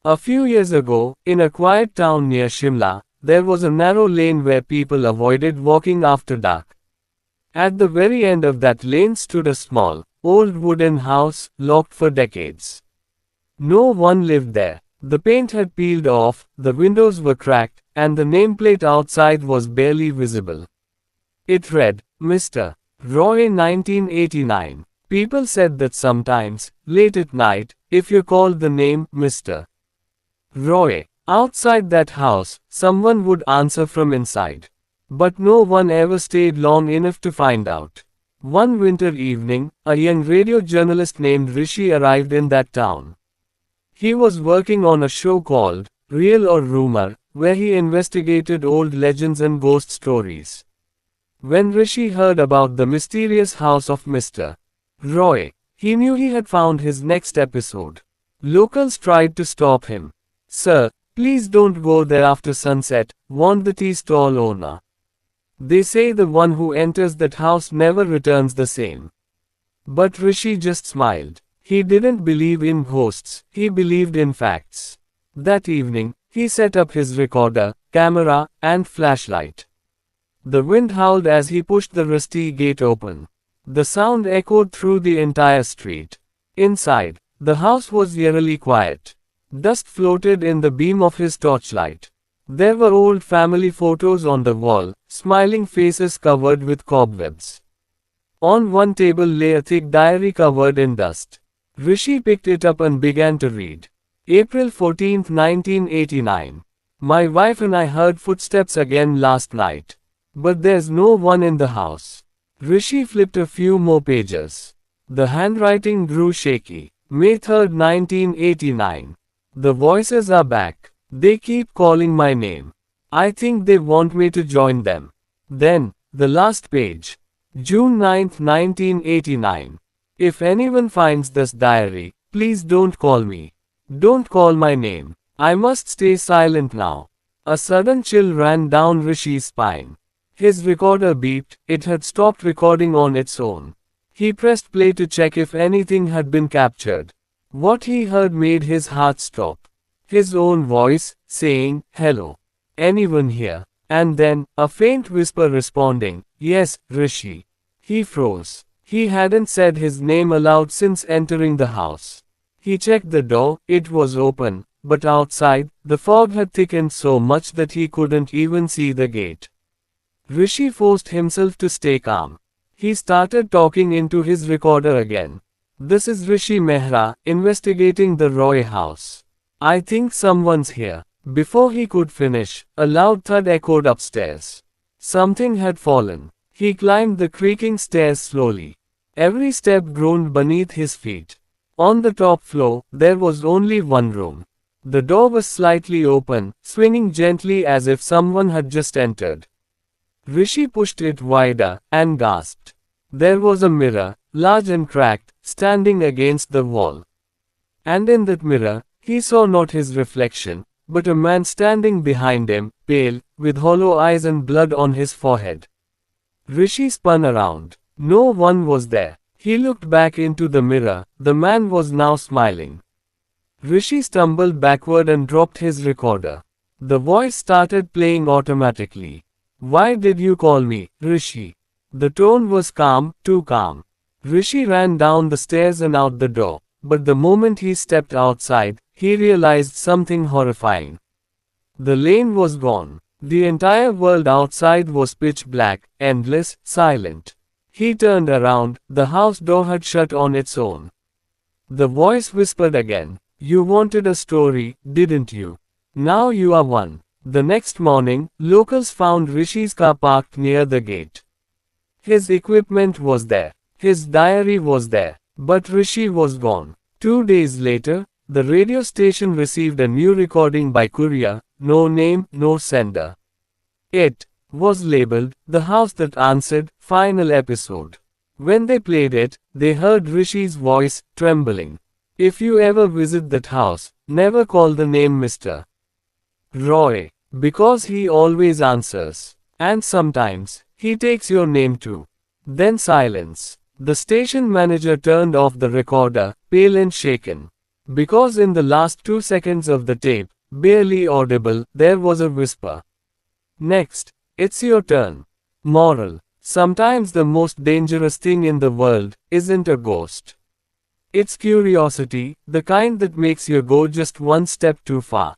A few years ago, in a quiet town near Shimla, there was a narrow lane where people avoided walking after dark. At the very end of that lane stood a small, old wooden house, locked for decades. No one lived there. The paint had peeled off, the windows were cracked, and the nameplate outside was barely visible. It read, Mr. Roy 1989. People said that sometimes, late at night, if you called the name Mr. Roy outside that house, someone would answer from inside. But no one ever stayed long enough to find out. One winter evening, a young radio journalist named Rishi arrived in that town. He was working on a show called Real or Rumor, where he investigated old legends and ghost stories. When Rishi heard about the mysterious house of Mr. Roy, he knew he had found his next episode. Locals tried to stop him. Sir, please don't go there after sunset, warned the tea stall owner. They say the one who enters that house never returns the same. But Rishi just smiled. He didn't believe in ghosts, he believed in facts. That evening, he set up his recorder, camera, and flashlight. The wind howled as he pushed the rusty gate open. The sound echoed through the entire street. Inside, the house was eerily quiet. Dust floated in the beam of his torchlight. There were old family photos on the wall, smiling faces covered with cobwebs. On one table lay a thick diary covered in dust. Rishi picked it up and began to read. April 14, 1989. My wife and I heard footsteps again last night. But there's no one in the house. Rishi flipped a few more pages. The handwriting grew shaky. May 3, 1989. The voices are back. They keep calling my name. I think they want me to join them. Then, the last page. June 9, 1989. If anyone finds this diary, please don't call me. Don't call my name. I must stay silent now. A sudden chill ran down Rishi's spine. His recorder beeped, it had stopped recording on its own. He pressed play to check if anything had been captured. What he heard made his heart stop. His own voice, saying, hello. Anyone here? And then, a faint whisper responding, yes, Rishi. He froze. He hadn't said his name aloud since entering the house. He checked the door, it was open, but outside, the fog had thickened so much that he couldn't even see the gate. Rishi forced himself to stay calm. He started talking into his recorder again. This is Rishi Mehra, investigating the Roy house. I think someone's here. Before he could finish, a loud thud echoed upstairs. Something had fallen. He climbed the creaking stairs slowly. Every step groaned beneath his feet. On the top floor, there was only one room. The door was slightly open, swinging gently as if someone had just entered. Rishi pushed it wider, and gasped. There was a mirror, large and cracked, standing against the wall. And in that mirror, he saw not his reflection, but a man standing behind him, pale, with hollow eyes and blood on his forehead. Rishi spun around. No one was there. He looked back into the mirror, the man was now smiling. Rishi stumbled backward and dropped his recorder. The voice started playing automatically. Why did you call me, Rishi? The tone was calm, too calm. Rishi ran down the stairs and out the door, but the moment he stepped outside, he realized something horrifying. The lane was gone. The entire world outside was pitch black, endless, silent. He turned around, the house door had shut on its own. The voice whispered again, you wanted a story, didn't you? Now you are one. The next morning, locals found Rishi's car parked near the gate. His equipment was there. His diary was there. But Rishi was gone. 2 days later, the radio station received a new recording by courier, no name, no sender. It was labeled, The House That Answered, Final Episode. When they played it, they heard Rishi's voice, trembling. If you ever visit that house, never call the name Mr. Roy, because he always answers. And sometimes, he takes your name too. Then silence. The station manager turned off the recorder, pale and shaken. Because in the last 2 seconds of the tape, barely audible, there was a whisper. Next, it's your turn. Moral. Sometimes the most dangerous thing in the world isn't a ghost. It's curiosity, the kind that makes you go just one step too far.